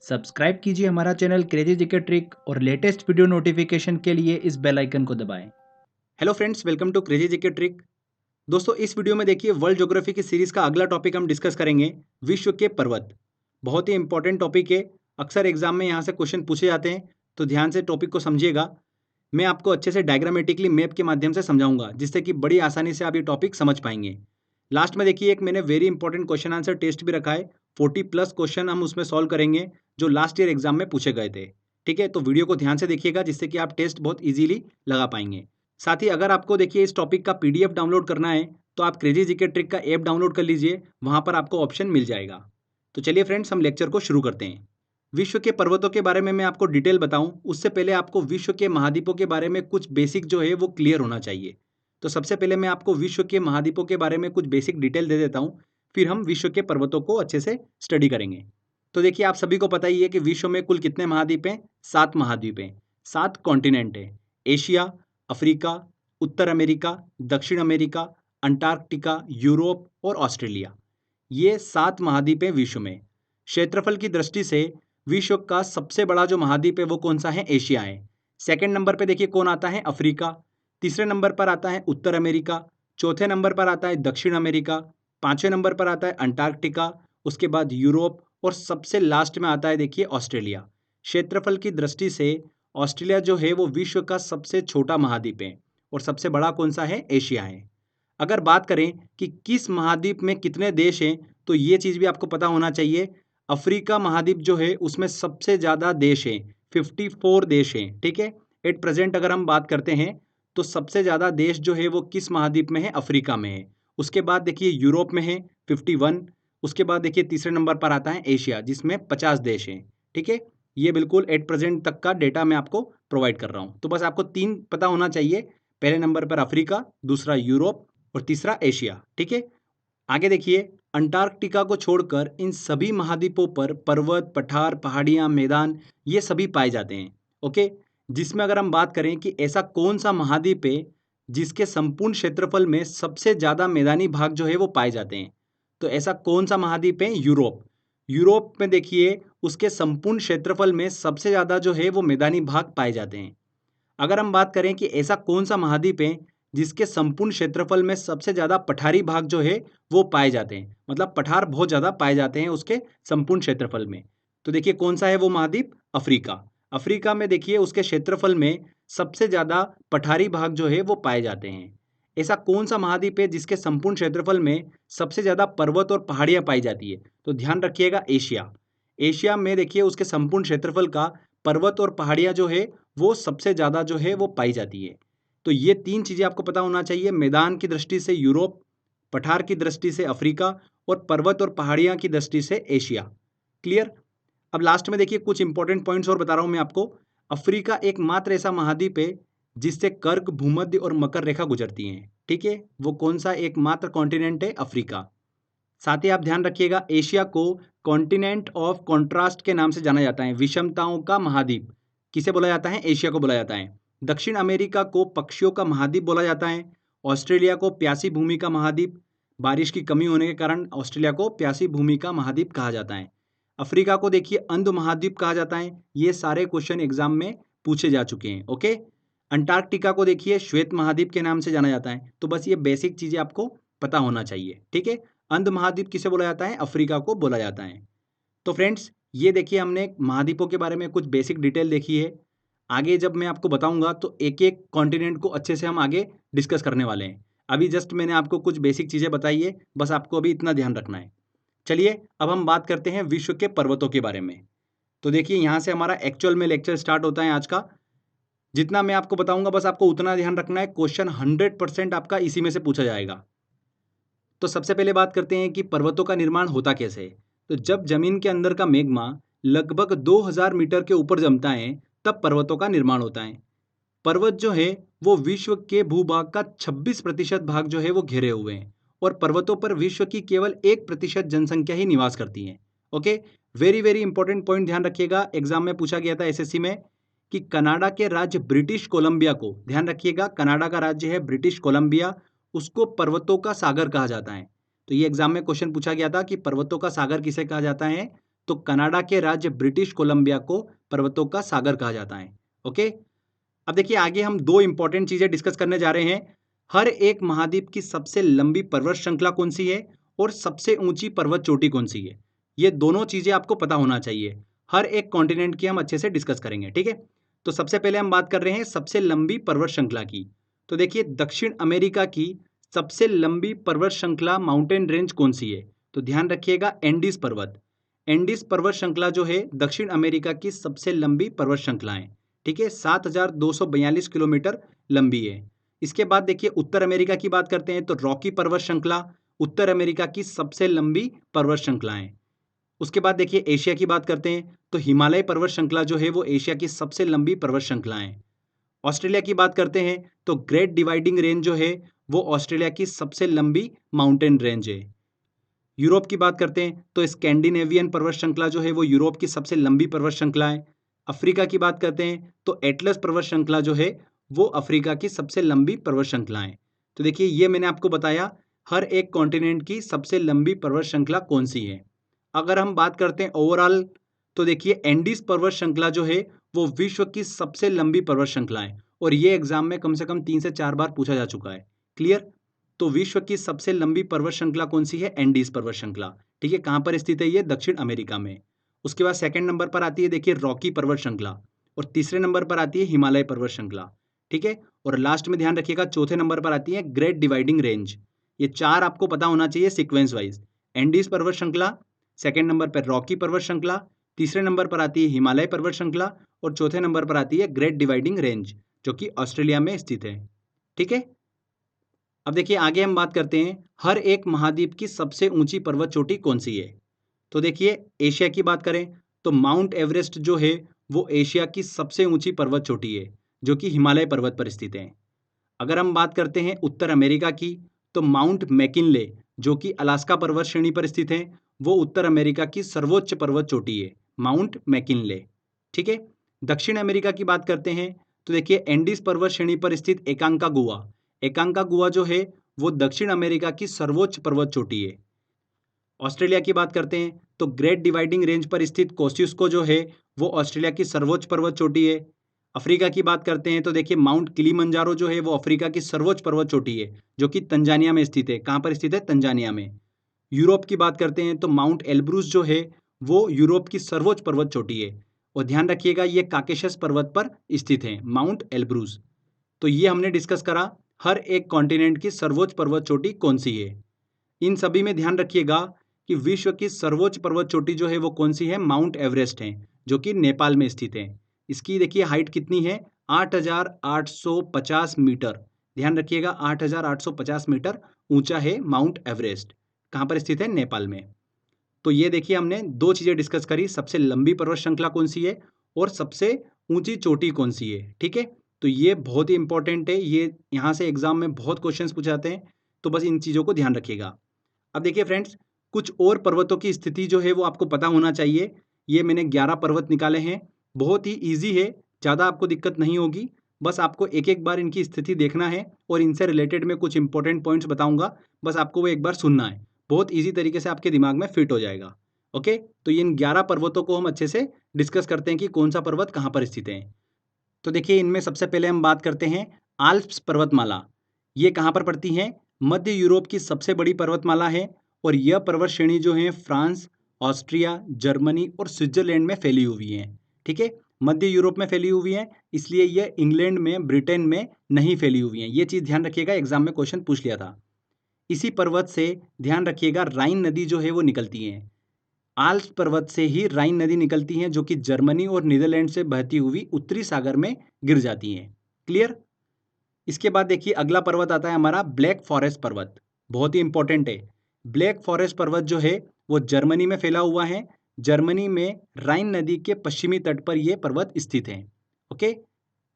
Subscribe कीजिए हमारा channel crazy GK trick और लेटेस्ट वीडियो नोटिफिकेशन के लिए इस बेल आइकन को दबाएं। Hello friends, welcome to crazy GK trick. दोस्तों, इस वीडियो में देखिए वर्ल्ड ज्योग्राफी की सीरीज का अगला टॉपिक हम डिस्कस करेंगे, विश्व के पर्वत। बहुत ही इंपॉर्टेंट टॉपिक है। अक्सर एग्जाम में यहाँ से क्वेश्चन पूछे जाते हैं, तो ध्यान से टॉपिक को समझिएगा। मैं आपको अच्छे से डायग्रामेटिकली मैप के माध्यम से समझाऊंगा, जिससे कि बड़ी आसानी से आप ये टॉपिक समझ पाएंगे। लास्ट में देखिए एक मैंने very important question answer test भी रखा है। 40+ क्वेश्चन हम उसमें सॉल्व करेंगे जो लास्ट ईयर एग्जाम में पूछे गए थे। ठीक है, तो वीडियो को ध्यान से देखिएगा, जिससे कि आप टेस्ट बहुत ईजिली लगा पाएंगे। साथ ही अगर आपको देखिए इस टॉपिक का पीडीएफ डाउनलोड करना है, तो आप क्रेजी जीके ट्रिक का ऐप डाउनलोड कर लीजिए, वहां पर आपको ऑप्शन मिल जाएगा। तो चलिए फ्रेंड्स, हम लेक्चर को शुरू करते हैं। विश्व के पर्वतों के बारे में मैं आपको डिटेल बताऊं, उससे पहले आपको विश्व के महाद्वीपों के बारे में कुछ बेसिक जो है वो क्लियर होना चाहिए। तो सबसे पहले मैं आपको विश्व के महाद्वीपों के बारे में कुछ बेसिक डिटेल दे देता हूं, फिर हम विश्व के पर्वतों को अच्छे से स्टडी करेंगे। तो देखिए, आप सभी को पता ही है कि विश्व में कुल कितने महाद्वीप हैं? 7 महाद्वीप हैं, 7 कॉन्टिनेंट है। एशिया, अफ्रीका, उत्तर अमेरिका, दक्षिण अमेरिका, अंटार्कटिका, यूरोप और ऑस्ट्रेलिया। ये 7 महाद्वीप हैं विश्व में। क्षेत्रफल की दृष्टि से विश्व का सबसे बड़ा जो महाद्वीप है वो कौन सा है? एशिया है। सेकंड नंबर पे देखिए कौन आता है? अफ्रीका। तीसरे नंबर पर आता है उत्तर अमेरिका। चौथे नंबर पर आता है दक्षिण अमेरिका। पांचवें नंबर पर आता है अंटार्कटिका। उसके बाद यूरोप और सबसे लास्ट में आता है देखिए ऑस्ट्रेलिया। क्षेत्रफल की दृष्टि से ऑस्ट्रेलिया जो है वो विश्व का सबसे छोटा महाद्वीप है और सबसे बड़ा कौन सा है? एशिया है। अगर बात करें कि किस महाद्वीप में कितने देश हैं, तो ये चीज़ भी आपको पता होना चाहिए। अफ्रीका महाद्वीप जो है उसमें सबसे ज़्यादा देश हैं, 54 देश हैं। ठीक है, एट प्रेजेंट अगर हम बात करते हैं तो सबसे ज़्यादा देश जो है वो किस महाद्वीप में है? अफ्रीका में है। उसके बाद देखिए यूरोप में है 51। उसके बाद देखिए तीसरे नंबर पर आता है एशिया, जिसमें 50 देश हैं। ठीक है, ये बिल्कुल एट प्रेजेंट तक का डेटा मैं आपको प्रोवाइड कर रहा हूँ। तो बस आपको 3 पता होना चाहिए, पहले नंबर पर अफ्रीका, दूसरा यूरोप और तीसरा एशिया। ठीक है, आगे देखिए, अंटार्कटिका को छोड़कर इन सभी महाद्वीपों पर पर्वत, पठार, पहाड़ियां, मैदान ये सभी पाए जाते हैं। ओके, जिसमें अगर हम बात करें कि ऐसा कौन सा महाद्वीप है जिसके संपूर्ण क्षेत्रफल में सबसे ज़्यादा मैदानी भाग जो है वो पाए जाते हैं, तो ऐसा कौन सा महाद्वीप है? यूरोप। यूरोप में देखिए उसके संपूर्ण क्षेत्रफल में सबसे ज़्यादा जो है वो मैदानी भाग पाए जाते हैं। अगर हम बात करें कि ऐसा कौन सा महाद्वीप है जिसके संपूर्ण क्षेत्रफल में सबसे ज़्यादा पठारी भाग जो है वो पाए जाते हैं, मतलब पठार बहुत ज़्यादा पाए जाते हैं उसके संपूर्ण क्षेत्रफल में, तो देखिए कौन सा है वो महाद्वीप? अफ्रीका। अफ्रीका में देखिए उसके क्षेत्रफल में सबसे ज़्यादा पठारी भाग जो है वो पाए जाते हैं। ऐसा कौन सा महाद्वीप है जिसके संपूर्ण क्षेत्रफल में सबसे ज़्यादा पर्वत और पहाड़ियाँ पाई जाती है? तो ध्यान रखिएगा, एशिया। एशिया में देखिए उसके संपूर्ण क्षेत्रफल का पर्वत और पहाड़ियाँ जो है वो सबसे ज़्यादा जो है वो पाई जाती है। तो ये 3 चीज़ें आपको पता होना चाहिए, मैदान की दृष्टि से यूरोप, पठार की दृष्टि से अफ्रीका और पर्वत और पहाड़ियाँ की दृष्टि से एशिया। क्लियर? अब लास्ट में देखिए कुछ इंपॉर्टेंट पॉइंट्स और बता रहा हूँ मैं आपको। अफ्रीका एकमात्र ऐसा महाद्वीप है जिससे कर्क, भूमध्य और मकर रेखा गुजरती हैं। ठीक है, वो कौन सा एकमात्र कॉन्टिनेंट है? अफ्रीका। साथ ही आप ध्यान रखिएगा, एशिया को कॉन्टिनेंट ऑफ कॉन्ट्रास्ट के नाम से जाना जाता है, विषमताओं का महाद्वीप किसे बोला जाता है? एशिया को बोला जाता है। दक्षिण अमेरिका को पक्षियों का महाद्वीप बोला जाता है। ऑस्ट्रेलिया को प्यासी भूमि का महाद्वीप, बारिश की कमी होने के कारण ऑस्ट्रेलिया को प्यासी भूमि का महाद्वीप कहा जाता है। अफ्रीका को देखिए अंध महाद्वीप कहा जाता है। ये सारे क्वेश्चन एग्जाम में पूछे जा चुके हैं। ओके, अंटार्कटिका को देखिए श्वेत महाद्वीप के नाम से जाना जाता है। तो बस ये बेसिक चीजें आपको पता होना चाहिए। ठीक है, अंध महाद्वीप किसे बोला जाता है? अफ्रीका को बोला जाता है। तो फ्रेंड्स, ये देखिए हमने महाद्वीपों के बारे में कुछ बेसिक डिटेल देखी है। आगे जब मैं आपको बताऊंगा तो एक एक कॉन्टिनेंट को अच्छे से हम आगे डिस्कस करने वाले हैं। अभी जस्ट मैंने आपको कुछ बेसिक चीज़ें बताई है, बस आपको अभी इतना ध्यान रखना है। चलिए अब हम बात करते हैं विश्व के पर्वतों के बारे में। तो देखिए यहाँ से हमारा एक्चुअल में लेक्चर स्टार्ट होता है आज का। जितना मैं आपको बताऊंगा बस आपको उतना ध्यान रखना है, क्वेश्चन 100% आपका इसी में से पूछा जाएगा। तो सबसे पहले बात करते हैं कि पर्वतों का निर्माण होता कैसे है। तो जब जमीन के अंदर का मैग्मा लगभग 2000 मीटर के ऊपर जमता है, तब पर्वतों का निर्माण होता है। पर्वत जो है वो विश्व के भूभाग का 26% भाग जो है वो घेरे हुए हैं और पर्वतों पर विश्व की केवल 1% जनसंख्या ही निवास करती है। Okay, very very important point ध्यान रखिएगा, एग्जाम में पूछा गया था एसएससी में कि कनाडा के राज्य ब्रिटिश कोलंबिया को, ध्यान रखिएगा कनाडा का राज्य है ब्रिटिश कोलंबिया, उसको पर्वतों का सागर कहा जाता है। तो ये एग्जाम में क्वेश्चन पूछा गया था कि पर्वतों का सागर किसे कहा जाता है? तो कनाडा के राज्य ब्रिटिश कोलंबिया को पर्वतों का सागर कहा जाता है। ओके, अब देखिए आगे हम दो इंपॉर्टेंट चीजें डिस्कस करने जा रहे हैं। हर एक महाद्वीप की सबसे लंबी पर्वत श्रृंखला कौन सी है और सबसे ऊंची पर्वत चोटी कौन सी है, ये दोनों चीजें आपको पता होना चाहिए। हर एक कॉन्टिनेंट की हम अच्छे से डिस्कस करेंगे, ठीक है। तो सबसे पहले हम बात कर रहे हैं सबसे लंबी पर्वत श्रृंखला की। तो देखिए दक्षिण अमेरिका की सबसे लंबी पर्वत श्रृंखला माउंटेन रेंज कौन सी है, तो ध्यान रखिएगा एंडीज पर्वत। एंडीज पर्वत श्रृंखला जो है दक्षिण अमेरिका की सबसे लंबी पर्वत श्रृंखला है, ठीक है, 7,242 किलोमीटर लंबी है। इसके बाद देखिए उत्तर अमेरिका की बात करते हैं तो रॉकी पर्वत श्रृंखला उत्तर अमेरिका की सबसे लंबी पर्वत श्रृंखला है। उसके बाद देखिए एशिया की बात करते हैं तो हिमालय पर्वत श्रृंखला जो है वो एशिया की सबसे लंबी पर्वत श्रृंखला है। ऑस्ट्रेलिया की बात करते हैं तो ग्रेट डिवाइडिंग रेंज जो है वो ऑस्ट्रेलिया की सबसे लंबी माउंटेन रेंज है। यूरोप की बात करते हैं तो स्कैंडिनेवियन पर्वत श्रृंखला जो है वो यूरोप की सबसे लंबी पर्वत श्रृंखला है। अफ्रीका की बात करते हैं तो एटलस पर्वत श्रृंखला जो है वो अफ्रीका की सबसे लंबी पर्वत श्रृंखला है। तो देखिए ये मैंने आपको बताया हर एक कॉन्टिनेंट की सबसे लंबी पर्वत श्रृंखला कौन सी है। अगर हम बात करते हैं ओवरऑल तो देखिए एंडीज पर्वत श्रृंखला जो है वो विश्व की सबसे लंबी पर्वत श्रृंखला है और ये एग्जाम में कम से कम 3 से 4 बार पूछा जा चुका है। क्लियर, तो विश्व की सबसे लंबी पर्वत श्रृंखला कौन सी है, एंडीज पर्वत श्रृंखला, ठीक है। कहां पर स्थित है ये, दक्षिण अमेरिका में। उसके बाद सेकंड नंबर पर आती है देखिए रॉकी पर्वत श्रृंखला और तीसरे नंबर पर आती है हिमालय पर्वत श्रृंखला, ठीक है। और लास्ट में ध्यान रखिएगा चौथे नंबर पर आती है ग्रेट डिवाइडिंग रेंज। ये चार आपको पता होना चाहिए सीक्वेंस वाइज, एंडीज पर्वत श्रृंखला, सेकंड नंबर पर रॉकी पर्वत श्रृंखला, तीसरे नंबर पर आती है हिमालय पर्वत श्रृंखला और चौथे नंबर पर आती है ग्रेट डिवाइडिंग रेंज जो कि ऑस्ट्रेलिया में स्थित है, ठीक है। अब देखिए आगे हम बात करते हैं हर एक महाद्वीप की सबसे ऊंची पर्वत चोटी कौन सी है। तो देखिए एशिया की बात करें तो माउंट एवरेस्ट जो है वो एशिया की सबसे ऊंची पर्वत चोटी है जो कि हिमालय पर्वत पर स्थित है। अगर हम बात करते हैं उत्तर अमेरिका की तो माउंट मैकिनले जो कि अलास्का पर्वत श्रेणी पर स्थित है वो उत्तर अमेरिका की सर्वोच्च पर्वत चोटी है, माउंट मैकिनले, ठीक है। दक्षिण अमेरिका की बात करते हैं तो देखिए एंडीज पर्वत श्रेणी पर स्थित एकांकागुआ, एकांकागुआ जो है वो दक्षिण अमेरिका की सर्वोच्च पर्वत चोटी है। ऑस्ट्रेलिया की बात करते हैं तो ग्रेट डिवाइडिंग रेंज पर स्थित कोस्टिस्को जो है वो ऑस्ट्रेलिया की सर्वोच्च पर्वत चोटी है। अफ्रीका की बात करते हैं तो देखिए माउंट किलिमंजारो जो है वो अफ्रीका की सर्वोच्च पर्वत चोटी है जो कि तंजानिया में स्थित है। कहाँ पर स्थित है, तंजानिया में। यूरोप की बात करते हैं तो माउंट एल्ब्रूस जो है वो यूरोप की सर्वोच्च पर्वत चोटी है और ध्यान रखिएगा ये काकेशस पर्वत पर स्थित है, माउंट एल्ब्रूस। तो ये हमने डिस्कस करा हर एक कॉन्टिनेंट की सर्वोच्च पर्वत चोटी कौन सी है। इन सभी में ध्यान रखिएगा कि विश्व की सर्वोच्च पर्वत चोटी जो है वो कौन सी है, माउंट एवरेस्ट है जो कि नेपाल में स्थित है। इसकी देखिए हाइट कितनी है, 8,850 मीटर। ध्यान रखिएगा 8,850 मीटर ऊंचा है माउंट एवरेस्ट। कहाँ पर स्थित है, नेपाल में। तो ये देखिए हमने दो चीजें डिस्कस करी, सबसे लंबी पर्वत श्रृंखला कौन सी है और सबसे ऊंची चोटी कौन सी है, ठीक है। तो ये बहुत ही इंपॉर्टेंट है, ये यहाँ से एग्जाम में बहुत क्वेश्चंस पूछे जाते हैं, तो बस इन चीज़ों को ध्यान रखिएगा। अब देखिए फ्रेंड्स कुछ और पर्वतों की स्थिति जो है वो आपको पता होना चाहिए। ये मैंने 11 पर्वत निकाले हैं, बहुत ही ईजी है, ज़्यादा आपको दिक्कत नहीं होगी। बस आपको एक एक बार इनकी स्थिति देखना है और इनसे रिलेटेड मैं कुछ इंपॉर्टेंट पॉइंट्स बताऊंगा, बस आपको वो एक बार सुनना है, बहुत ईजी तरीके से आपके दिमाग में फिट हो जाएगा। ओके, तो इन 11 पर्वतों को हम अच्छे से डिस्कस करते हैं कि कौन सा पर्वत कहाँ पर स्थित है। तो देखिए इनमें सबसे पहले हम बात करते हैं आल्प्स पर्वतमाला। ये कहाँ पर पड़ती है, मध्य यूरोप की सबसे बड़ी पर्वतमाला है और यह पर्वत श्रेणी जो है फ्रांस, ऑस्ट्रिया, जर्मनी और स्विट्जरलैंड में फैली हुई है, ठीक है। मध्य यूरोप में फैली हुई है, इसलिए यह इंग्लैंड में, ब्रिटेन में नहीं फैली हुई है। ये चीज़ ध्यान रखिएगा, एग्जाम में क्वेश्चन पूछ लिया था। इसी पर्वत से ध्यान रखिएगा राइन नदी जो है वो निकलती है। आल्प्स पर्वत से ही राइन नदी निकलती है जो कि जर्मनी और नीदरलैंड से बहती हुई उत्तरी सागर में गिर जाती है। क्लियर। इसके बाद देखिए अगला पर्वत आता है हमारा ब्लैक फॉरेस्ट पर्वत, बहुत ही इंपॉर्टेंट है। ब्लैक फॉरेस्ट पर्वत जो है वो जर्मनी में फैला हुआ है, जर्मनी में राइन नदी के पश्चिमी तट पर यह पर्वत स्थित है। ओके,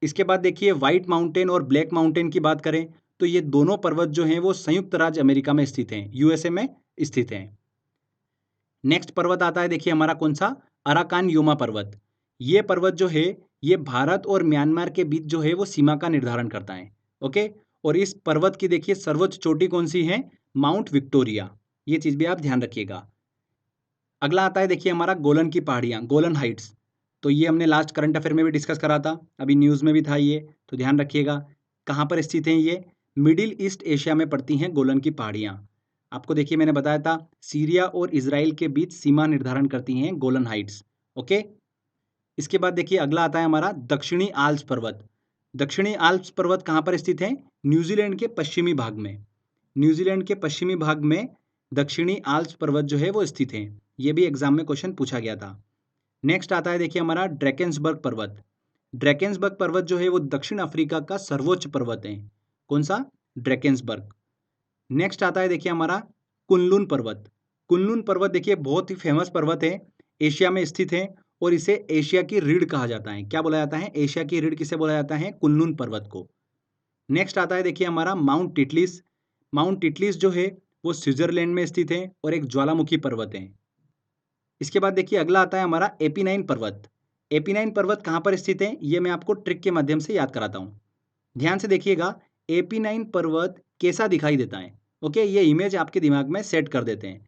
इसके बाद देखिए व्हाइट माउंटेन और ब्लैक माउंटेन की बात करें तो ये दोनों पर्वत जो हैं वो संयुक्त राज्य अमेरिका में स्थित हैं, यूएसए में स्थित हैं। नेक्स्ट पर्वत आता है देखिए हमारा कौन सा, अराकान योमा पर्वत। ये पर्वत जो है ये भारत और म्यांमार के बीच जो है वो सीमा का निर्धारण करता है। ओके, और इस पर्वत की देखिए सर्वोच्च चोटी कौन सी है, माउंट विक्टोरिया। ये चीज़ भी आप ध्यान रखिएगा। अगला आता है देखिए हमारा गोलन की पहाड़ियाँ, गोलन हाइट्स। तो ये हमने लास्ट करंट अफेयर में भी डिस्कस करा था, अभी न्यूज़ में भी था ये, तो ध्यान रखिएगा। कहाँ पर स्थित हैं ये? मिडिल ईस्ट एशिया में पड़ती हैं गोलन की पहाड़ियाँ। आपको देखिए मैंने बताया था सीरिया और इजराइल के बीच सीमा निर्धारण करती हैं गोलन हाइट्स। ओके, इसके बाद देखिए अगला आता है हमारा दक्षिणी आल्प्स पर्वत। दक्षिणी आल्प्स पर्वत कहाँ पर स्थित है? न्यूजीलैंड के पश्चिमी भाग में। न्यूजीलैंड के पश्चिमी भाग में दक्षिणी आल्प्स पर्वत जो है वो स्थित है। ये भी एग्जाम में क्वेश्चन पूछा गया था। नेक्स्ट आता है देखिए हमारा ड्रैकेंसबर्ग पर्वत। ड्रैकेंसबर्ग पर्वत जो है वो दक्षिण अफ्रीका का सर्वोच्च पर्वत है। कौन सा? ड्रैकेंसबर्ग। नेक्स्ट आता है देखिए हमारा कुनलुन पर्वत। कुनलुन पर्वत देखिए बहुत ही फेमस पर्वत है, एशिया में स्थित है और इसे एशिया की रीढ़ कहा जाता है। क्या बोला जाता है? एशिया की रीढ़ किसे बोला जाता है? कुनलुन पर्वत को। नेक्स्ट आता है देखिए हमारा माउंट टिटलिस। माउंट टिटलिस जो है वो स्विट्जरलैंड में स्थित है और एक ज्वालामुखी पर्वत है। इसके बाद देखिए अगला आता है हमारा एपीनाइन पर्वत। एपीनाइन पर्वत कहाँ पर स्थित है? ये मैं आपको ट्रिक के माध्यम से याद कराता हूँ। ध्यान से देखिएगा, एपीनाइन पर्वत कैसा दिखाई देता है। ओके, ये इमेज आपके दिमाग में सेट कर देते हैं।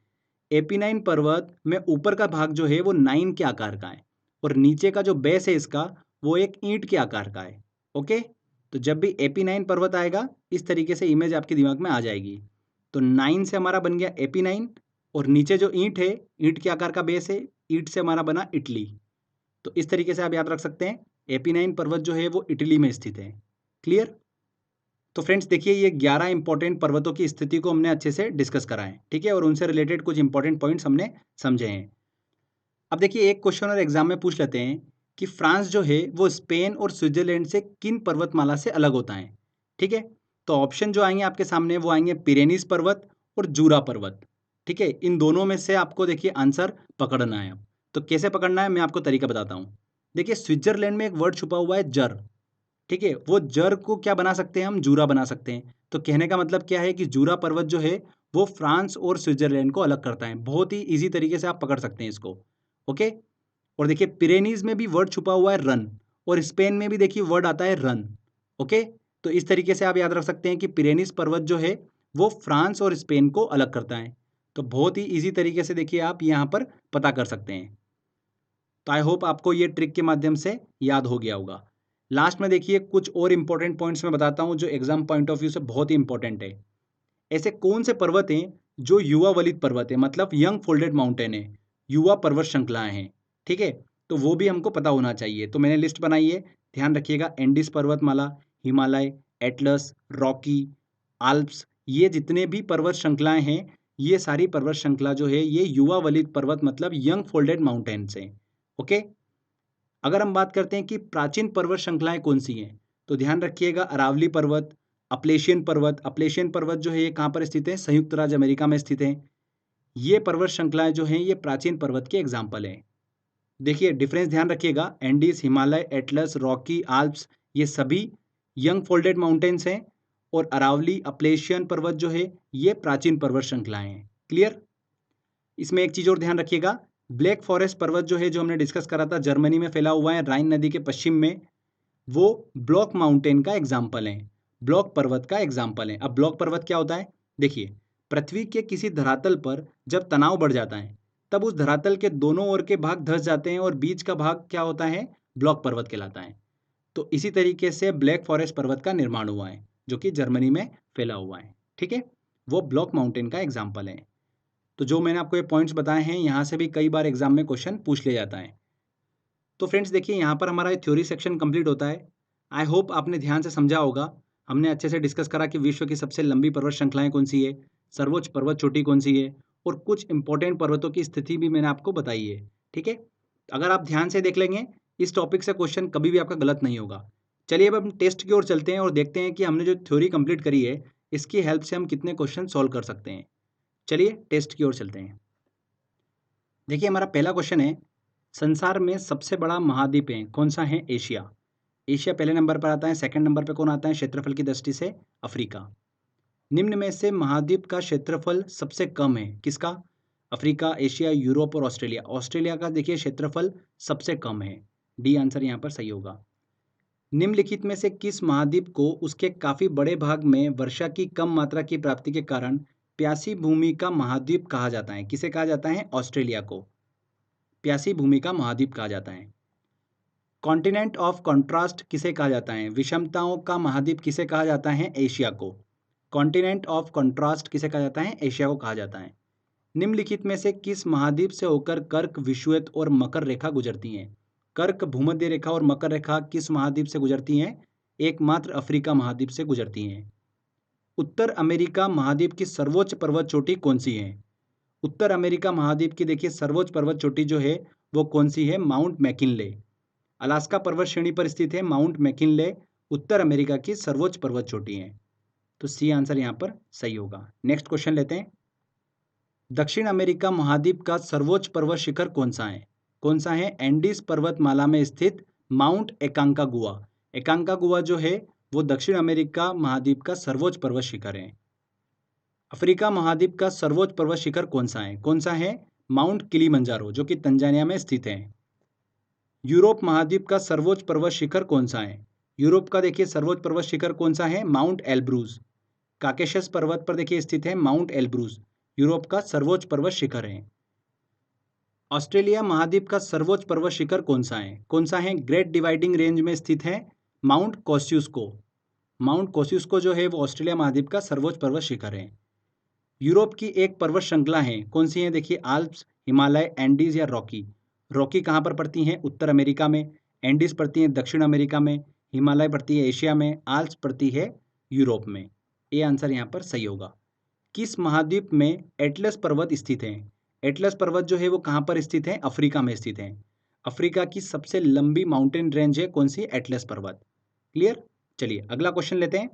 एपीनाइन पर्वत में ऊपर का भाग जो है वो 9 के आकार का है और नीचे का जो बेस है इसका वो एक ईंट के आकार का है। ओके, तो जब भी एपीनाइन पर्वत आएगा इस तरीके से इमेज आपके दिमाग में आ जाएगी। तो 9 से हमारा बन गया एपीनाइन और नीचे जो ईंट है, ईंट के आकार का बेस है, ईंट से हमारा बना इटली। तो इस तरीके से आप याद रख सकते हैं, एपीनाइन पर्वत जो है वो इटली में स्थित है। क्लियर? तो फ्रेंड्स देखिए ये 11 इंपॉर्टेंट पर्वतों की स्थिति को हमने अच्छे से डिस्कस करा है, ठीक है, और उनसे रिलेटेड कुछ इंपॉर्टेंट पॉइंट्स हमने समझे हैं। अब देखिए एक क्वेश्चन और एग्जाम में पूछ लेते हैं कि फ्रांस जो है वो स्पेन और स्विट्जरलैंड से किन पर्वतमाला से अलग होता है। ठीक है, तो ऑप्शन जो आएंगे आपके सामने वो आएंगे पिरेनीज पर्वत और जूरा पर्वत। ठीक है, इन दोनों में से आपको देखिए आंसर पकड़ना है। अब तो कैसे पकड़ना है मैं आपको तरीका बताता हूँ। देखिए स्विट्जरलैंड में एक वर्ड छुपा हुआ है जर। ठीक है, वो जर को क्या बना सकते हैं? हम जूरा बना सकते हैं। तो कहने का मतलब क्या है कि जूरा पर्वत जो है वो फ्रांस और स्विट्जरलैंड को अलग करता है। बहुत ही इजी तरीके से आप पकड़ सकते हैं इसको। ओके, और देखिए पिरेनीज में भी वर्ड छुपा हुआ है रन और स्पेन में भी देखिए वर्ड आता है रन। ओके, तो इस तरीके से आप याद रख सकते हैं कि पिरेनीज पर्वत जो है वो फ्रांस और स्पेन को अलग करता है। तो बहुत ही इजी तरीके से देखिए आप यहाँ पर पता कर सकते हैं। तो आई होप आपको ये ट्रिक के माध्यम से याद हो गया होगा। लास्ट में देखिए कुछ और इंपॉर्टेंट पॉइंट्स मैं बताता हूँ जो एग्जाम पॉइंट ऑफ व्यू से बहुत ही इंपॉर्टेंट है। ऐसे कौन से पर्वत हैं जो युवा वलित पर्वत है, मतलब यंग फोल्डेड माउंटेन है, युवा पर्वत श्रृंखलाएं हैं। ठीक है, तो वो भी हमको पता होना चाहिए। तो मैंने लिस्ट बनाई है, ध्यान रखिएगा। एंडीज पर्वतमाला, हिमालय, एटलस, रॉकी, आल्प्स, ये जितने भी पर्वत श्रृंखलाएं हैं ये सारी पर्वत श्रृंखला जो है ये युवा वलित पर्वत मतलब यंग फोल्डेड माउंटेन्स हैं। ओके, अगर हम बात करते हैं कि प्राचीन पर्वत श्रृंखलाएं कौन सी हैं, तो ध्यान रखिएगा अरावली पर्वत, अपलेशियन पर्वत। अपलेशियन पर्वत जो है ये कहाँ पर स्थित है? संयुक्त राज्य अमेरिका में स्थित है। ये पर्वत श्रृंखलाएं जो हैं ये प्राचीन पर्वत के एग्जाम्पल हैं। देखिए डिफरेंस ध्यान रखिएगा, Andes, Himalaya, Atlas, Rocky, Alps ये सभी यंग फोल्डेड माउंटेन्स हैं और अरावली, अपलेशियन पर्वत जो है ये प्राचीन पर्वत श्रृंखलाएं हैं। क्लियर? इसमें एक चीज़ और ध्यान रखिएगा, ब्लैक फॉरेस्ट पर्वत जो है जो हमने डिस्कस करा था, जर्मनी में फैला हुआ है राइन नदी के पश्चिम में, वो ब्लॉक माउंटेन का एग्जाम्पल है, ब्लॉक पर्वत का एग्जाम्पल है। अब ब्लॉक पर्वत क्या होता है? देखिए पृथ्वी के किसी धरातल पर जब तनाव बढ़ जाता है तब उस धरातल के दोनों ओर के भाग धंस जाते हैं और बीच का भाग क्या होता है? ब्लॉक पर्वत कहलाता है। तो इसी तरीके से ब्लैक फॉरेस्ट पर्वत का निर्माण हुआ है जो कि जर्मनी में फैला हुआ है। ठीक है, वो ब्लॉक माउंटेन का एग्जाम्पल है। तो जो मैंने आपको ये पॉइंट्स बताए हैं यहाँ से भी कई बार एग्जाम में क्वेश्चन पूछ लिया जाता है। तो फ्रेंड्स देखिए यहाँ पर हमारा थ्योरी सेक्शन कंप्लीट होता है। आई होप आपने ध्यान से समझा होगा। हमने अच्छे से डिस्कस करा कि विश्व की सबसे लंबी पर्वत श्रृंखलाएं कौन सी है, सर्वोच्च पर्वत चोटी कौन सी है और कुछ इंपॉर्टेंट पर्वतों की स्थिति भी मैंने आपको बताई है। ठीक है, अगर आप ध्यान से देख लेंगे इस टॉपिक से क्वेश्चन कभी भी आपका गलत नहीं होगा। चलिए अब हम टेस्ट की ओर चलते हैं और देखते हैं कि हमने जो थ्योरी कंप्लीट करी है इसकी हेल्प से हम कितने क्वेश्चन सॉल्व कर सकते हैं। चलिए टेस्ट की ओर चलते हैं। देखिए हमारा पहला क्वेश्चन है, संसार में सबसे बड़ा महाद्वीप है कौन सा है? एशिया। एशिया पहले नंबर पर आता है। सेकंड नंबर पर कौन आता है क्षेत्रफल की दृष्टि से? अफ्रीका। निम्न में से महाद्वीप का क्षेत्रफल सबसे कम है किसका? अफ्रीका, एशिया, यूरोप और ऑस्ट्रेलिया। ऑस्ट्रेलिया का देखिए क्षेत्रफल सबसे कम है। डी आंसर यहाँ पर सही होगा। निम्नलिखित में से किस महाद्वीप को उसके काफी बड़े भाग में वर्षा की कम मात्रा की प्राप्ति के कारण प्यासी भूमि का महाद्वीप कहा जाता है? किसे कहा जाता है? ऑस्ट्रेलिया को। प्यासी भूमि का महाद्वीप कहा जाता है। कॉन्टिनेंट ऑफ कॉन्ट्रास्ट किसे कहा जाता है? विषमताओं का महाद्वीप किसे कहा जाता है? एशिया को। कॉन्टिनेंट ऑफ कॉन्ट्रास्ट किसे कहा जाता है? एशिया को कहा जाता है। निम्नलिखित में से किस महाद्वीप से होकर कर्क, विषुवत और मकर रेखा गुजरती हैं? कर्क, भूमध्य रेखा और मकर रेखा किस महाद्वीप से गुजरती हैं? एकमात्र अफ्रीका महाद्वीप से गुजरती हैं। उत्तर अमेरिका महाद्वीप की सर्वोच्च पर्वत चोटी कौन सी है? उत्तर अमेरिका महाद्वीप की देखिए सर्वोच्च पर्वत चोटी जो है वो कौन सी है? Mount McKinley. अलास्का पर्वत श्रेणी पर स्थित है माउंट मैकिनले, उत्तर अमेरिका की सर्वोच्च पर्वत चोटी है। तो सी आंसर यहाँ पर सही होगा। नेक्स्ट क्वेश्चन लेते हैं। दक्षिण अमेरिका महाद्वीप का सर्वोच्च पर्वत शिखर कौन सा है? कौन सा है? एंडीज पर्वतमाला में स्थित माउंट एकांकागुआ। एकांकागुआ जो है वो दक्षिण अमेरिका महाद्वीप का सर्वोच्च पर्वत शिखर है। अफ्रीका महाद्वीप का सर्वोच्च पर्वत शिखर कौन सा है? कौन सा है? माउंट किलिमंजारो जो कि तंजानिया में स्थित है। यूरोप महाद्वीप का सर्वोच्च पर्वत शिखर कौन सा है? यूरोप का देखिए सर्वोच्च पर्वत शिखर कौन सा है? Mount Elburz. काकेशस पर्वत पर देखिए स्थित है माउंट एल्ब्रूज, यूरोप का सर्वोच्च पर्वत शिखर है। ऑस्ट्रेलिया महाद्वीप का सर्वोच्च पर्वत शिखर कौन सा है? कौन सा है? ग्रेट डिवाइडिंग रेंज में स्थित है माउंट कोस्सियुस्को। माउंट कोस्सियुस्को जो है वो ऑस्ट्रेलिया महाद्वीप का सर्वोच्च पर्वत शिखर है। यूरोप की एक पर्वत श्रृंखला है, कौन सी है? देखिए आल्प्स, हिमालय, एंडीज या रॉकी। रॉकी कहाँ पर पड़ती हैं? उत्तर अमेरिका में। एंडीज पड़ती हैं दक्षिण अमेरिका में। हिमालय पड़ती है एशिया में। आल्प्स पड़ती है यूरोप में। ये आंसर यहाँ पर सही होगा। किस महाद्वीप में एटलस पर्वत स्थित है? एटलस पर्वत जो है वो कहाँ पर स्थित है? अफ्रीका में स्थित है। अफ्रीका की सबसे लंबी माउंटेन रेंज है कौन सी? एटलस पर्वत। क्लियर? चलिए अगला क्वेश्चन लेते हैं।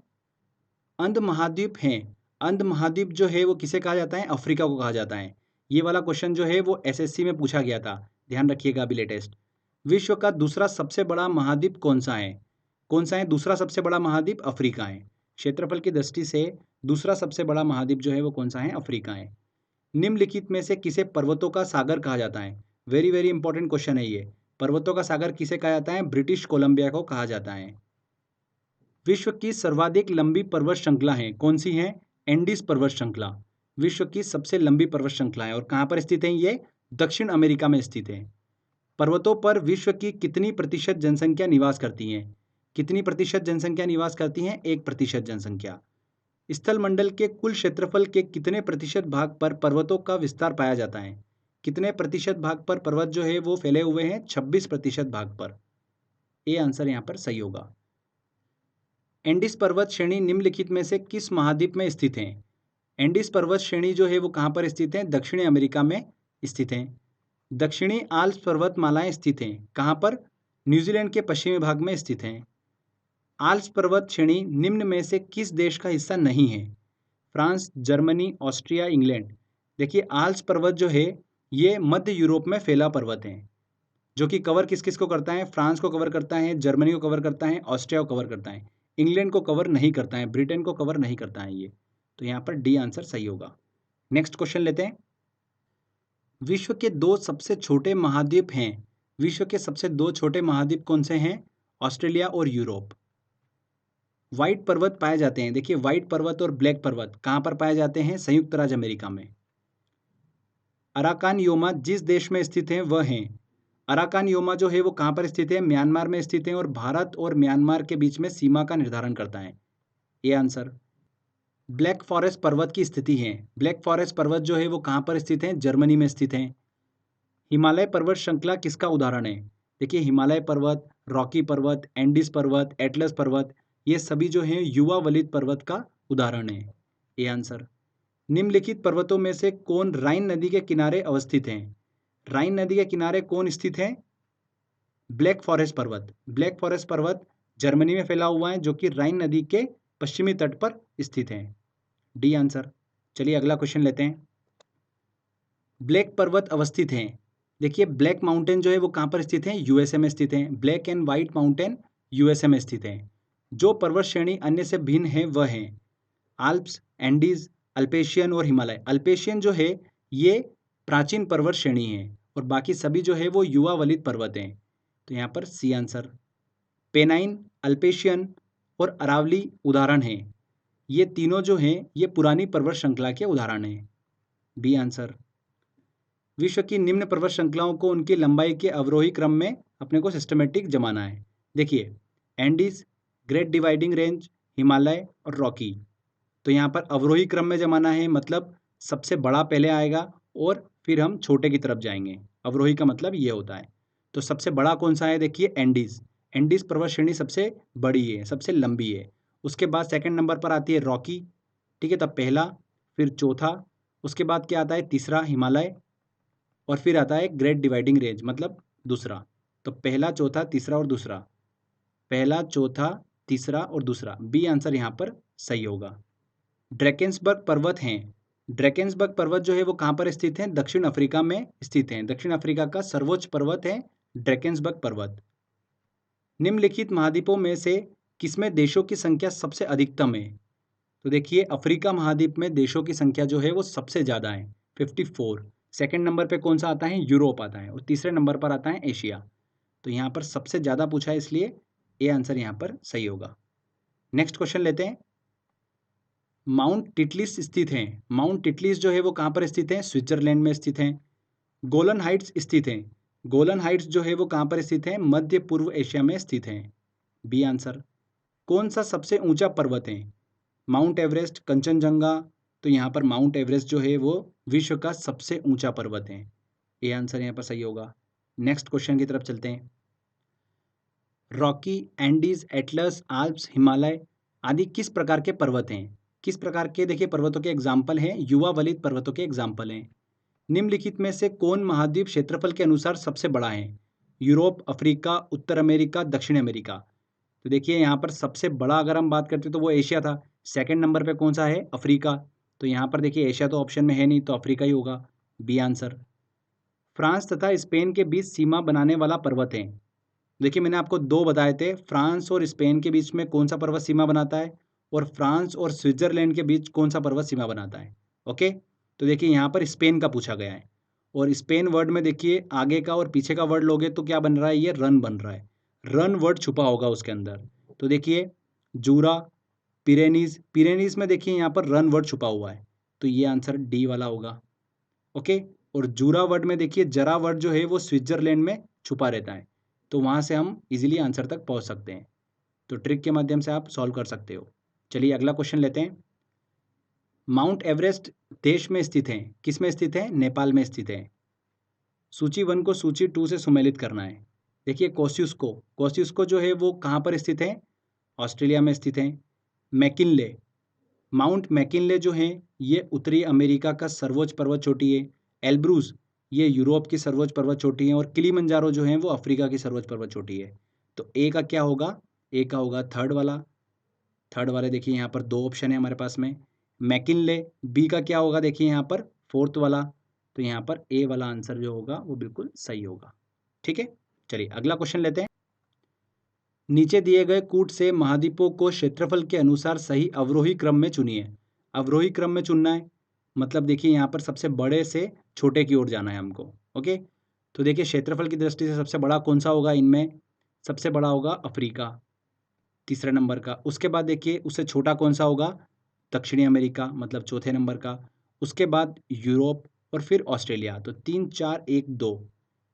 अंध महाद्वीप है, अंध महाद्वीप जो है वो किसे कहा जाता है? अफ्रीका को कहा जाता है। ये वाला क्वेश्चन जो है वो एसएससी में पूछा गया था, ध्यान रखिएगा अभी लेटेस्ट। विश्व का दूसरा सबसे बड़ा महाद्वीप कौन सा है? कौन सा है दूसरा सबसे बड़ा महाद्वीप? अफ्रीका है। क्षेत्रफल की दृष्टि से दूसरा सबसे बड़ा महाद्वीप जो है वो कौन सा है? अफ्रीका है। निम्नलिखित में से किसे पर्वतों का सागर कहा जाता है? वेरी वेरी इंपॉर्टेंट क्वेश्चन है ये। पर्वतों का सागर किसे कहा जाता है? ब्रिटिश कोलंबिया को कहा जाता है। विश्व की सर्वाधिक लंबी पर्वत श्रृंखला है, कौन सी है? एंडीज पर्वत श्रृंखला विश्व की सबसे लंबी पर्वत श्रृंखला है। और कहाँ पर स्थित है ये? दक्षिण अमेरिका में स्थित है। पर्वतों पर विश्व की कितनी प्रतिशत जनसंख्या निवास करती है? कितनी प्रतिशत जनसंख्या निवास करती है? 1% जनसंख्या। स्थल मंडल के कुल क्षेत्रफल के कितने प्रतिशत भाग पर पर्वतों का विस्तार पाया जाता है? कितने प्रतिशत भाग पर पर्वत जो है वो फैले हुए हैं? 26% भाग पर। ये आंसर यहाँ पर सही होगा। एंडीज पर्वत श्रेणी निम्नलिखित में से किस महाद्वीप में स्थित है? एंडीज पर्वत श्रेणी जो है वो कहाँ पर स्थित है? दक्षिणी अमेरिका में स्थित है। दक्षिणी आल्प्स पर्वतमालाएं स्थित हैं कहाँ पर? न्यूजीलैंड के पश्चिमी भाग में स्थित हैं। आल्प्स पर्वत श्रेणी निम्न में से किस देश का हिस्सा नहीं है? France, Germany, Austria, England. देखिए आल्प्स पर्वत जो है ये मध्य यूरोप में फैला पर्वत है, जो कि कवर किस किस को करता है? फ्रांस को कवर करता है, जर्मनी को कवर करता है, ऑस्ट्रिया को कवर करता है, इंग्लैंड को कवर नहीं करता है, ब्रिटेन को कवर नहीं करता है ये। तो यहाँ पर डी आंसर सही होगा। नेक्स्ट क्वेश्चन लेते हैं। विश्व के दो सबसे छोटे महाद्वीप हैं। विश्व के सबसे दो छोटे महाद्वीप कौन से हैं? ऑस्ट्रेलिया और यूरोप। व्हाइट पर्वत पाए जाते हैं, देखिए व्हाइट पर्वत और ब्लैक पर्वत कहाँ पर पाए जाते हैं? संयुक्त राज्य अमेरिका में। अराकान योमा जिस देश में स्थित है वह है, अराकान योमा जो है वो कहाँ पर स्थित है? म्यांमार में स्थित है और भारत और म्यांमार के बीच में सीमा का निर्धारण करता है। ये आंसर। ब्लैक फॉरेस्ट पर्वत की स्थिति है, ब्लैक फॉरेस्ट पर्वत जो है वो कहाँ पर स्थित है? जर्मनी में स्थित है। हिमालय पर्वत श्रृंखला किसका उदाहरण है? देखिए हिमालय पर्वत, रॉकी पर्वत, एंडीज पर्वत, एटलस पर्वत, ये सभी जो हैं युवा वलित पर्वत का उदाहरण है। ये आंसर। निम्नलिखित पर्वतों में से कौन राइन नदी के किनारे अवस्थित है? राइन नदी के किनारे कौन स्थित है? ब्लैक फॉरेस्ट पर्वत। ब्लैक फॉरेस्ट पर्वत जर्मनी में फैला हुआ है, जो कि राइन नदी के पश्चिमी तट पर स्थित है। D answer. चलिए अगला क्वेश्चन लेते हैं। ब्लैक पर्वत अवस्थित हैं, देखिए ब्लैक माउंटेन जो है वो कहाँ पर स्थित है? यूएसए में स्थित है। Black and white mountain USA में स्थित है। जो पर्वत श्रेणी अन्य से भिन्न है वह है आल्प्स, एंडीज, अल्पेशियन और हिमालय। अल्पेशियन जो है ये प्राचीन पर्वत श्रेणी है और बाकी सभी जो है वो युवा वलित पर्वत हैं। तो यहाँ पर सी आंसर। पेनाइन, अल्पेशियन और अरावली उदाहरण हैं। ये तीनों जो हैं ये पुरानी पर्वत श्रृंखला के उदाहरण हैं। B answer. विश्व की निम्न पर्वत श्रृंखलाओं को उनकी लंबाई के अवरोही क्रम में अपने को सिस्टमेटिक जमाना है। देखिए, Andes, great dividing range, Himalaya और रॉकी। तो यहाँ पर अवरोही क्रम में जमाना है, मतलब सबसे बड़ा पहले आएगा और फिर हम छोटे की तरफ जाएंगे। अवरोही का मतलब ये होता है। तो सबसे बड़ा कौन सा है? देखिए, एंडीज। एंडीज पर्वत श्रेणी सबसे बड़ी है, सबसे लंबी है। उसके बाद सेकंड नंबर पर आती है रॉकी, ठीक है, तब पहला, फिर चौथा, उसके बाद क्या आता है? तीसरा हिमालय, और फिर आता है ग्रेट डिवाइडिंग रेंज, मतलब दूसरा। तो पहला, चौथा, तीसरा और दूसरा। पहला, चौथा, तीसरा और दूसरा। बी आंसर यहाँ पर सही होगा। ड्रैकेंसबर्ग पर्वत हैं। ड्रैकेंसबर्ग पर्वत जो है वो कहाँ पर स्थित है? दक्षिण अफ्रीका में स्थित है। दक्षिण अफ्रीका का सर्वोच्च पर्वत है ड्रैकेंसबर्ग पर्वत। निम्नलिखित महाद्वीपों में से किसमें देशों की संख्या सबसे अधिकतम है? तो देखिए, अफ्रीका महाद्वीप में देशों की संख्या जो है वो सबसे ज़्यादा है, 54। सेकंड नंबर पे कौन सा आता है? यूरोप आता है। और तीसरे नंबर पर आता है एशिया। तो यहाँ पर सबसे ज़्यादा पूछा है, इसलिए ए आंसर यहाँ पर सही होगा। नेक्स्ट क्वेश्चन लेते हैं। माउंट टिटलिस स्थित हैं। माउंट टिटलिस जो है वो कहाँ पर स्थित है? स्विट्जरलैंड में स्थित हैं। गोलन हाइट्स स्थित हैं। गोलन हाइट्स जो है वो कहाँ पर स्थित है? मध्य पूर्व एशिया में स्थित हैं। B answer. कौन सा सबसे ऊंचा पर्वत है? Mount Everest, Kanchenjunga. तो यहाँ पर माउंट एवरेस्ट जो है वो विश्व का सबसे ऊंचा पर्वत है। ये आंसर यहाँ पर सही होगा। नेक्स्ट क्वेश्चन की तरफ चलते हैं। Rocky, Andes, Atlas, Alps, Himalaya आदि किस प्रकार के पर्वत हैं? किस प्रकार के? देखिए, पर्वतों के एग्जाम्पल हैं, युवा वलित पर्वतों के एग्जाम्पल हैं। निम्नलिखित में से कौन महाद्वीप क्षेत्रफल के अनुसार सबसे बड़ा है? यूरोप, अफ्रीका, उत्तर अमेरिका, दक्षिण अमेरिका। तो देखिए, यहाँ पर सबसे बड़ा अगर हम बात करते तो वो एशिया था। सेकंड नंबर पे कौन सा है? अफ्रीका। तो यहाँ पर देखिए, एशिया तो ऑप्शन में है नहीं, तो अफ्रीका ही होगा। B answer. फ्रांस तथा स्पेन के बीच सीमा बनाने वाला पर्वत है। देखिए, मैंने आपको दो बताए थे, फ्रांस और स्पेन के बीच में कौन सा पर्वत सीमा बनाता है, और फ्रांस और स्विट्जरलैंड के बीच कौन सा पर्वत सीमा बनाता है। ओके, तो देखिए यहाँ पर स्पेन का पूछा गया है। और स्पेन वर्ड में देखिए, आगे का और पीछे का वर्ड लोगे तो क्या बन रहा है? ये रन बन रहा है। रन वर्ड छुपा होगा उसके अंदर। तो देखिए, जूरा, पिरेनीज, पिरेनीज में देखिए यहाँ पर रन वर्ड छुपा हुआ है। तो ये आंसर डी वाला होगा। ओके, और जूरा वर्ड में देखिए, जरा वर्ड जो है वो स्विट्जरलैंड में छुपा रहता है। तो वहाँ से हम इजीली आंसर तक पहुँच सकते हैं। तो ट्रिक के माध्यम से आप सॉल्व कर सकते हो। चलिए अगला क्वेश्चन लेते हैं। माउंट एवरेस्ट देश में स्थित है। किस में स्थित है? नेपाल में स्थित है। सूची 1 को सूची 2 से सुमेलित करना है। देखिए, कोस्युस्को जो है वो कहाँ पर स्थित है? ऑस्ट्रेलिया में स्थित है। मैकिनले, माउंट मैकिनले जो है ये उत्तरी अमेरिका का सर्वोच्च पर्वत चोटी है। एल्ब्रूज ये यूरोप की सर्वोच्च पर्वत चोटी है। और किलिमंजारो जो है वो अफ्रीका की सर्वोच्च पर्वत चोटी है। तो ए का क्या होगा? ए का होगा थर्ड वाला। थर्ड वाले देखिए, यहाँ पर दो ऑप्शन है हमारे पास में। मैकिनले। बी का क्या होगा? देखिए यहाँ पर फोर्थ वाला। तो यहाँ पर ए वाला आंसर जो होगा वो बिल्कुल सही होगा। ठीक है, चलिए अगला क्वेश्चन लेते हैं। नीचे दिए गए कूट से महाद्वीपों को क्षेत्रफल के अनुसार सही अवरोही क्रम में चुनिए। अवरोही क्रम में चुनना है, मतलब देखिए यहाँ पर सबसे बड़े से छोटे की ओर जाना है हमको। ओके, तो देखिए क्षेत्रफल की दृष्टि से सबसे बड़ा कौन सा होगा इनमें? सबसे बड़ा होगा अफ्रीका, तीसरे नंबर का। उसके बाद देखिए उससे छोटा कौन सा होगा? दक्षिणी अमेरिका, मतलब चौथे नंबर का। उसके बाद यूरोप, और फिर ऑस्ट्रेलिया। तो 3 4 1 2,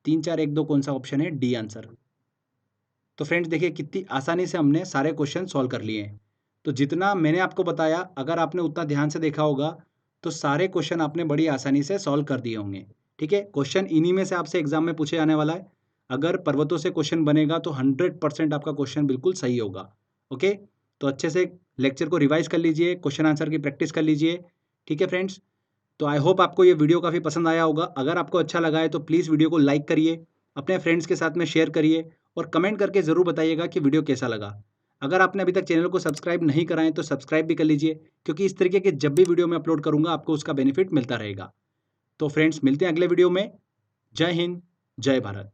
3 4 1 2 कौन सा ऑप्शन है? D answer. तो फ्रेंड्स देखिए, कितनी आसानी से हमने सारे क्वेश्चन सॉल्व कर लिए हैं। तो जितना मैंने आपको बताया, अगर आपने उतना ध्यान से देखा होगा तो सारे क्वेश्चन आपने बड़ी आसानी से सॉल्व कर दिए होंगे। ठीक है, क्वेश्चन इन्हीं में से आपसे एग्जाम में पूछे जाने वाला है। अगर पर्वतों से क्वेश्चन बनेगा तो 100% आपका क्वेश्चन बिल्कुल सही होगा। ओके, तो अच्छे से लेक्चर को रिवाइज कर लीजिए, क्वेश्चन आंसर की प्रैक्टिस कर लीजिए। ठीक है फ्रेंड्स, तो आई होप आपको ये वीडियो काफ़ी पसंद आया होगा। अगर आपको अच्छा लगा है तो प्लीज़ वीडियो को लाइक करिए, अपने फ्रेंड्स के साथ में शेयर करिए, और कमेंट करके ज़रूर बताइएगा कि वीडियो कैसा लगा। अगर आपने अभी तक चैनल को सब्सक्राइब नहीं करा है तो सब्सक्राइब भी कर लीजिए, क्योंकि इस तरीके के जब भी वीडियो मैं अपलोड करूँगा आपको उसका बेनिफिट मिलता रहेगा। तो फ्रेंड्स, मिलते हैं अगले वीडियो में। जय हिंद, जय भारत।